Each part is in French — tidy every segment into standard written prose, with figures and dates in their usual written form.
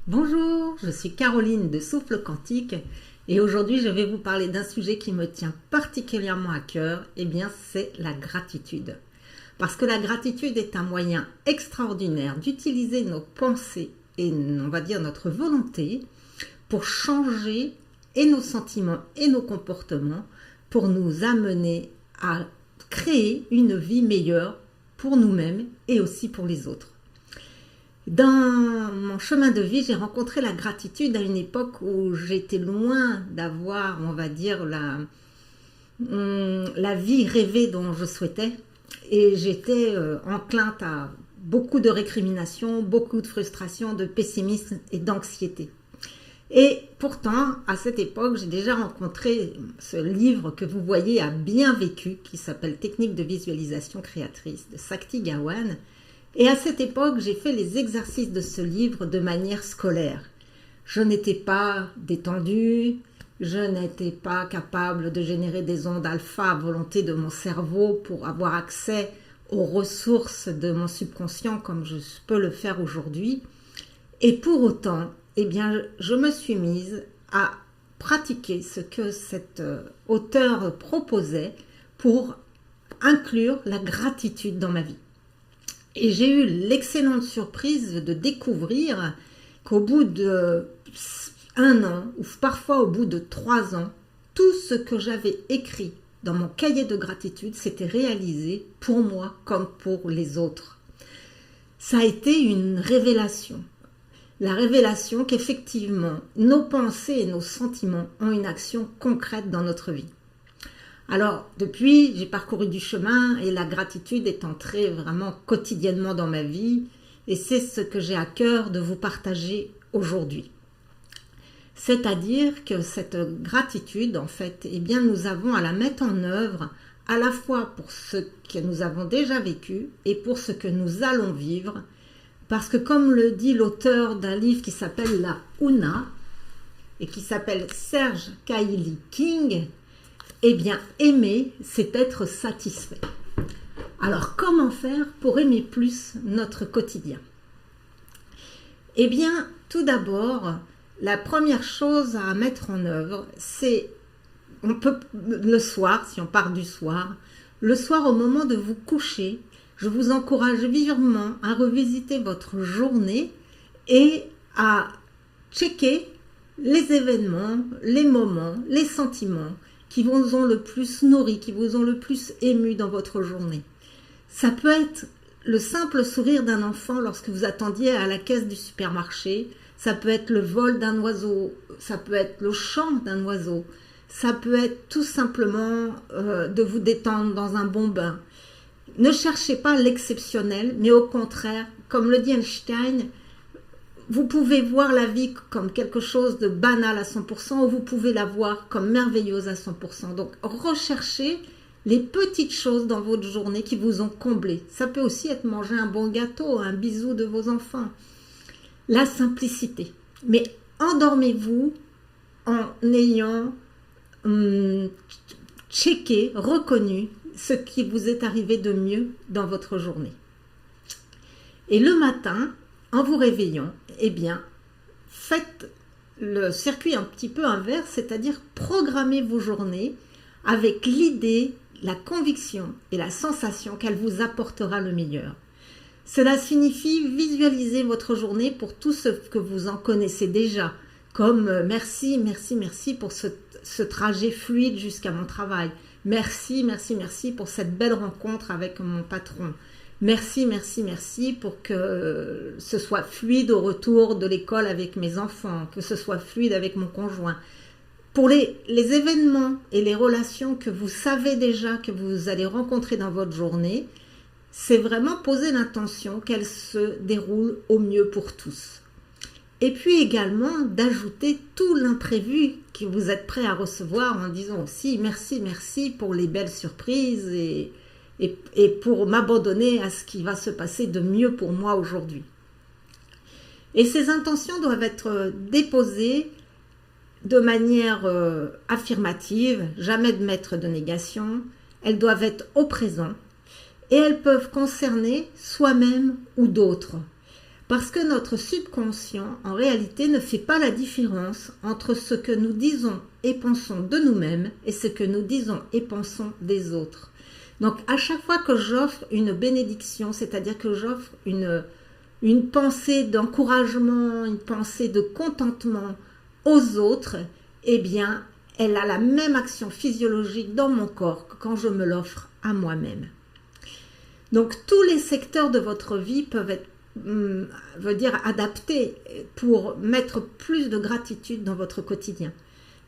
Bonjour, je suis Caroline de Souffle Quantique et aujourd'hui je vais vous parler d'un sujet qui me tient particulièrement à cœur, c'est la gratitude. Parce que la gratitude est un moyen extraordinaire d'utiliser nos pensées et on va dire notre volonté pour changer et nos sentiments et nos comportements pour nous amener à créer une vie meilleure pour nous-mêmes et aussi pour les autres. Dans mon chemin de vie, j'ai rencontré la gratitude à une époque où j'étais loin d'avoir, on va dire, la vie rêvée dont je souhaitais. Et j'étais enclinte à beaucoup de récriminations, beaucoup de frustration, de pessimisme et d'anxiété. Et pourtant, à cette époque, j'ai déjà rencontré ce livre que vous voyez à bien vécu, qui s'appelle Technique de visualisation créatrice de Sakti Gawain. Et à cette époque, j'ai fait les exercices de ce livre de manière scolaire. Je n'étais pas détendue, je n'étais pas capable de générer des ondes alpha à volonté de mon cerveau pour avoir accès aux ressources de mon subconscient comme je peux le faire aujourd'hui. Et pour autant, je me suis mise à pratiquer ce que cet auteur proposait pour inclure la gratitude dans ma vie. Et j'ai eu l'excellente surprise de découvrir qu'au bout de 1 an, ou parfois au bout de 3 ans, tout ce que j'avais écrit dans mon cahier de gratitude s'était réalisé pour moi comme pour les autres. Ça a été une révélation. La révélation qu'effectivement, nos pensées et nos sentiments ont une action concrète dans notre vie. Alors, depuis, j'ai parcouru du chemin et la gratitude est entrée vraiment quotidiennement dans ma vie et c'est ce que j'ai à cœur de vous partager aujourd'hui. C'est-à-dire que cette gratitude, en fait, nous avons à la mettre en œuvre à la fois pour ce que nous avons déjà vécu et pour ce que nous allons vivre. Parce que comme le dit l'auteur d'un livre qui s'appelle La Huna et qui s'appelle Serge Kaili King, aimer, c'est être satisfait. Alors, comment faire pour aimer plus notre quotidien ? Tout d'abord, la première chose à mettre en œuvre, c'est, le soir, si on part du soir, le soir au moment de vous coucher, je vous encourage vivement à revisiter votre journée et à checker les événements, les moments, les sentiments qui vous ont le plus nourri, qui vous ont le plus ému dans votre journée. Ça peut être le simple sourire d'un enfant lorsque vous attendiez à la caisse du supermarché, ça peut être le vol d'un oiseau, ça peut être le chant d'un oiseau, ça peut être tout simplement de vous détendre dans un bon bain. Ne cherchez pas l'exceptionnel, mais au contraire, comme le dit Einstein, vous pouvez voir la vie comme quelque chose de banal à 100% ou vous pouvez la voir comme merveilleuse à 100%. Donc, recherchez les petites choses dans votre journée qui vous ont comblé. Ça peut aussi être manger un bon gâteau, un bisou de vos enfants. La simplicité. Mais endormez-vous en ayant checké, reconnu ce qui vous est arrivé de mieux dans votre journée. Et le matin, en vous réveillant, faites le circuit un petit peu inverse, c'est-à-dire programmez vos journées avec l'idée, la conviction et la sensation qu'elle vous apportera le meilleur. Cela signifie visualiser votre journée pour tout ce que vous en connaissez déjà, comme merci pour ce trajet fluide jusqu'à mon travail. Merci pour cette belle rencontre avec mon patron. Merci pour que ce soit fluide au retour de l'école avec mes enfants, que ce soit fluide avec mon conjoint. Pour les événements et les relations que vous savez déjà que vous allez rencontrer dans votre journée, c'est vraiment poser l'intention qu'elles se déroulent au mieux pour tous. Et puis également d'ajouter tout l'imprévu que vous êtes prêt à recevoir en disant aussi merci pour les belles surprises et pour m'abandonner à ce qui va se passer de mieux pour moi aujourd'hui. Et ces intentions doivent être déposées de manière affirmative, jamais de mettre de négation. Elles doivent être au présent et elles peuvent concerner soi-même ou d'autres. Parce que notre subconscient, en réalité, ne fait pas la différence entre ce que nous disons et pensons de nous-mêmes et ce que nous disons et pensons des autres. Donc, à chaque fois que j'offre une bénédiction, c'est-à-dire que j'offre une pensée d'encouragement, une pensée de contentement aux autres, eh bien, elle a la même action physiologique dans mon corps que quand je me l'offre à moi-même. Donc, tous les secteurs de votre vie peuvent être adaptés pour mettre plus de gratitude dans votre quotidien.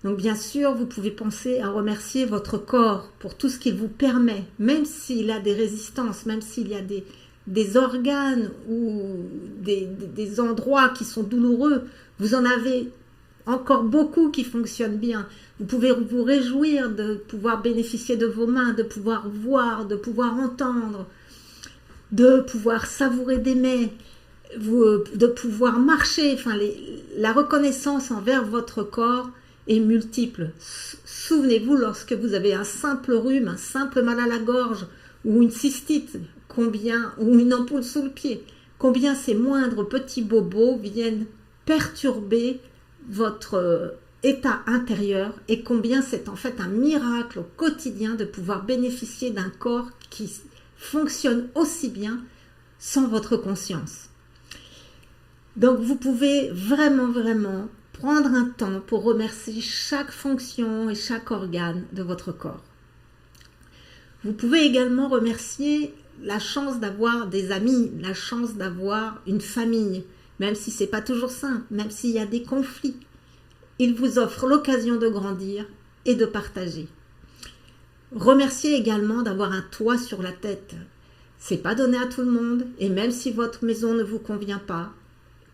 Donc, bien sûr, vous pouvez penser à remercier votre corps pour tout ce qu'il vous permet, même s'il a des résistances, même s'il y a des organes ou des endroits qui sont douloureux. Vous en avez encore beaucoup qui fonctionnent bien. Vous pouvez vous réjouir de pouvoir bénéficier de vos mains, de pouvoir voir, de pouvoir entendre, de pouvoir savourer des mets, de pouvoir marcher. Enfin, la reconnaissance envers votre corps est multiple. Souvenez-vous, lorsque vous avez un simple rhume, un simple mal à la gorge ou une cystite, ou une ampoule sous le pied, combien ces moindres petits bobos viennent perturber votre état intérieur et combien c'est en fait un miracle au quotidien de pouvoir bénéficier d'un corps qui fonctionne aussi bien sans votre conscience. Donc vous pouvez vraiment prendre un temps pour remercier chaque fonction et chaque organe de votre corps. Vous pouvez également remercier la chance d'avoir des amis, la chance d'avoir une famille, même si ce n'est pas toujours simple, même s'il y a des conflits. Il vous offre l'occasion de grandir et de partager. Remerciez également d'avoir un toit sur la tête. C'est pas donné à tout le monde, et même si votre maison ne vous convient pas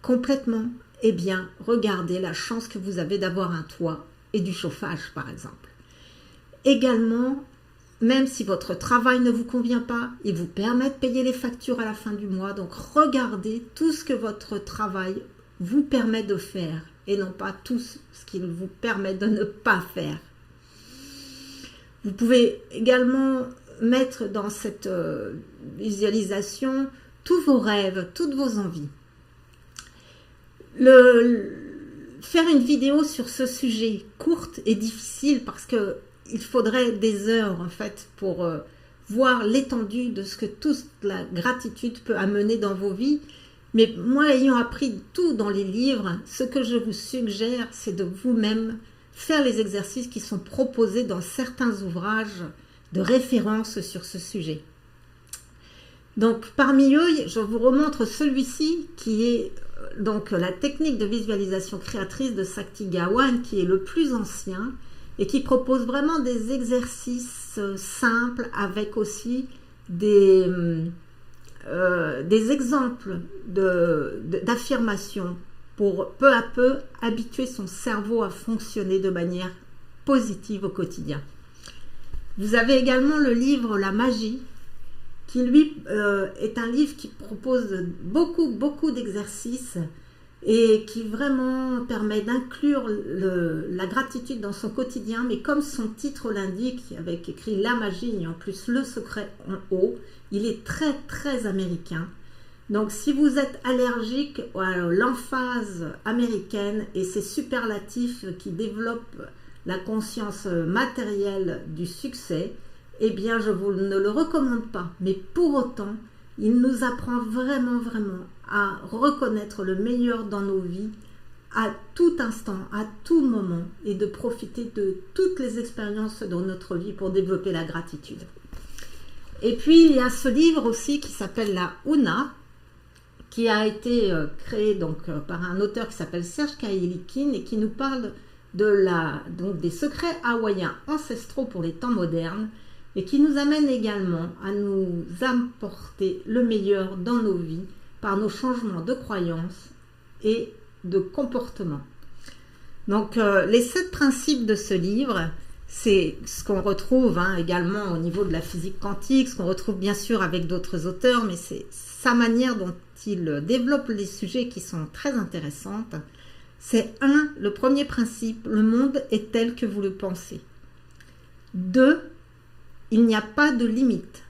complètement, eh bien, regardez la chance que vous avez d'avoir un toit et du chauffage, par exemple. Également, même si votre travail ne vous convient pas, il vous permet de payer les factures à la fin du mois. Donc, regardez tout ce que votre travail vous permet de faire et non pas tout ce qu'il vous permet de ne pas faire. Vous pouvez également mettre dans cette visualisation tous vos rêves, toutes vos envies. Faire une vidéo sur ce sujet courte et difficile parce que il faudrait des heures en fait pour voir l'étendue de ce que toute la gratitude peut amener dans vos vies. Mais moi, ayant appris tout dans les livres, ce que je vous suggère, c'est de vous-même faire les exercices qui sont proposés dans certains ouvrages de référence sur ce sujet. Donc, parmi eux, je vous remontre celui-ci qui est donc la technique de visualisation créatrice de Sakti Gawain, qui est le plus ancien et qui propose vraiment des exercices simples avec aussi des exemples d'affirmations pour peu à peu habituer son cerveau à fonctionner de manière positive au quotidien. Vous avez également le livre La Magie, qui lui est un livre qui propose beaucoup d'exercices et qui vraiment permet d'inclure la gratitude dans son quotidien, mais comme son titre l'indique, avec écrit La Magie et en plus le secret en haut, il est très américain. Donc si vous êtes allergique à l'emphase américaine et ces superlatifs qui développent la conscience matérielle du succès, eh bien je vous ne le recommande pas. Mais pour autant, il nous apprend vraiment à reconnaître le meilleur dans nos vies à tout instant, à tout moment, et de profiter de toutes les expériences dans notre vie pour développer la gratitude. Et puis il y a ce livre aussi qui s'appelle La Huna, qui a été créé par un auteur qui s'appelle Serge Kailikin et qui nous parle des secrets hawaïens ancestraux pour les temps modernes et qui nous amène également à nous apporter le meilleur dans nos vies par nos changements de croyances et de comportement. Donc les 7 principes de ce livre, c'est ce qu'on retrouve également au niveau de la physique quantique, ce qu'on retrouve bien sûr avec d'autres auteurs, mais c'est sa manière dont il développe les sujets qui sont très intéressantes. C'est le premier principe, le monde est tel que vous le pensez. 2, il n'y a pas de limite.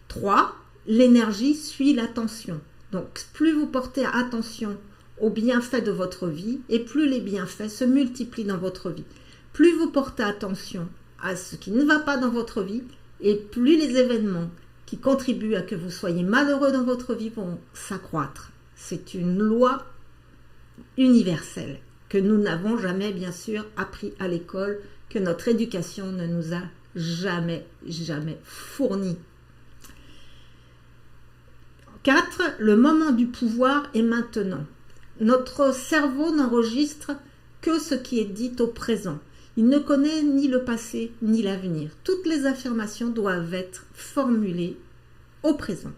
3, l'énergie suit l'attention. Donc, plus vous portez attention aux bienfaits de votre vie, et plus les bienfaits se multiplient dans votre vie. Plus vous portez attention à ce qui ne va pas dans votre vie, et plus les événements qui contribuent à que vous soyez malheureux dans votre vie vont s'accroître. C'est une loi universelle que nous n'avons jamais, bien sûr, appris à l'école, que notre éducation ne nous a jamais fourni. 4. Le moment du pouvoir est maintenant. Notre cerveau n'enregistre que ce qui est dit au présent. Il ne connaît ni le passé ni l'avenir. Toutes les affirmations doivent être formulées au présent.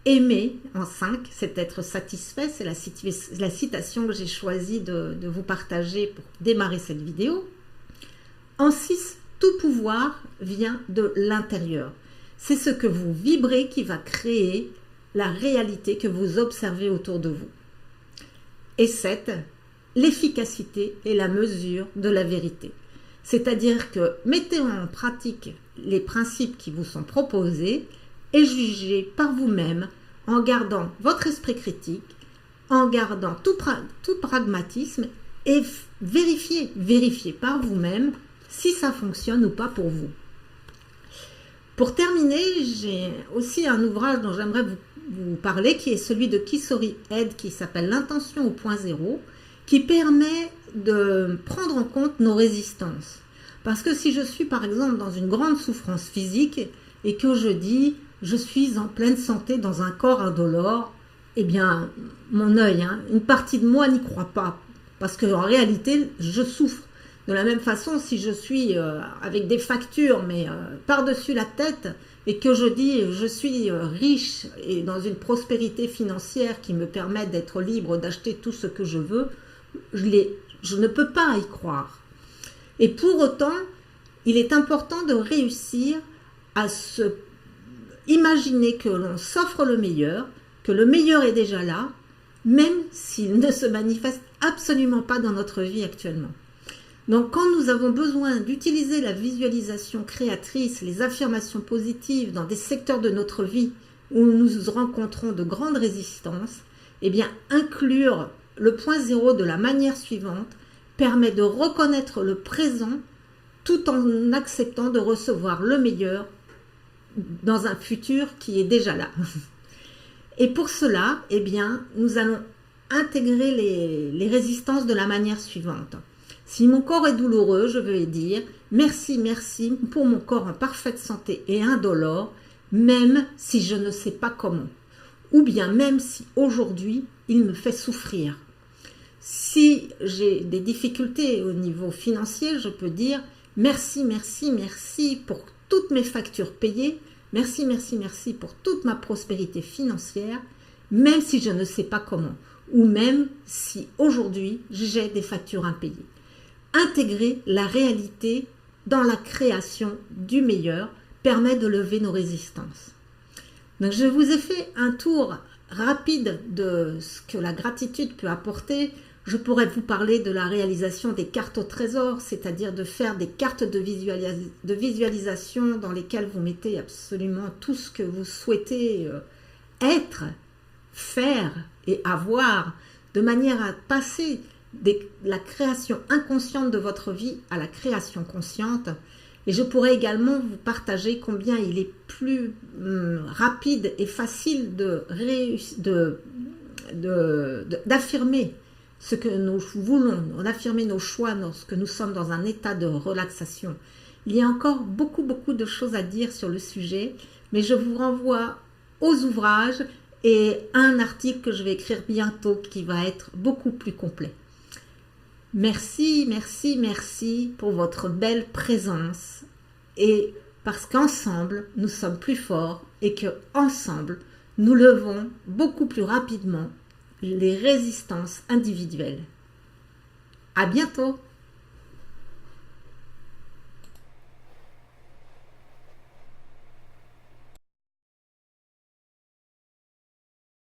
Aimer, en 5, c'est être satisfait. C'est la citation que j'ai choisi de vous partager pour démarrer cette vidéo. En 6, tout pouvoir vient de l'intérieur. C'est ce que vous vibrez qui va créer la réalité que vous observez autour de vous. Et 7, l'efficacité est la mesure de la vérité. C'est-à-dire que mettez en pratique les principes qui vous sont proposés et jugez par vous-même en gardant votre esprit critique, en gardant tout pragmatisme et vérifiez par vous-même si ça fonctionne ou pas pour vous. Pour terminer, j'ai aussi un ouvrage dont j'aimerais vous parler qui est celui de Kisori Ed qui s'appelle L'intention au point zéro, qui permet de prendre en compte nos résistances. Parce que si je suis par exemple dans une grande souffrance physique et que je dis je suis en pleine santé dans un corps indolore, eh bien mon œil, une partie de moi n'y croit pas. Parce qu'en réalité, je souffre. De la même façon, si je suis avec des factures, mais par-dessus la tête, et que je dis je suis riche et dans une prospérité financière qui me permet d'être libre, d'acheter tout ce que je veux, je ne peux pas y croire. Et pour autant, il est important de réussir à se imaginer que l'on s'offre le meilleur, que le meilleur est déjà là, même s'il ne se manifeste absolument pas dans notre vie actuellement. Donc, quand nous avons besoin d'utiliser la visualisation créatrice, les affirmations positives dans des secteurs de notre vie où nous rencontrons de grandes résistances, eh bien, inclure le point zéro de la manière suivante permet de reconnaître le présent tout en acceptant de recevoir le meilleur dans un futur qui est déjà là. Et pour cela, eh bien, nous allons intégrer les résistances de la manière suivante. Si mon corps est douloureux, je vais dire merci pour mon corps en parfaite santé et indolore, même si je ne sais pas comment. Ou bien même si aujourd'hui, il me fait souffrir. Si j'ai des difficultés au niveau financier, je peux dire merci pour toutes mes factures payées, merci pour toute ma prospérité financière, même si je ne sais pas comment, ou même si aujourd'hui, j'ai des factures impayées. Intégrer la réalité dans la création du meilleur permet de lever nos résistances. Donc, je vous ai fait un tour rapide de ce que la gratitude peut apporter. Je pourrais vous parler de la réalisation des cartes au trésor, c'est-à-dire de faire des cartes de visualisation dans lesquelles vous mettez absolument tout ce que vous souhaitez être, faire et avoir, de manière à passer la création inconsciente de votre vie à la création consciente. Et je pourrais également vous partager combien il est plus rapide et facile d'affirmer ce que nous voulons, d'affirmer nos choix lorsque nous sommes dans un état de relaxation. Il y a encore beaucoup de choses à dire sur le sujet, mais je vous renvoie aux ouvrages et à un article que je vais écrire bientôt qui va être beaucoup plus complet. Merci pour votre belle présence et parce qu'ensemble, nous sommes plus forts et qu'ensemble, nous levons beaucoup plus rapidement les résistances individuelles. À bientôt!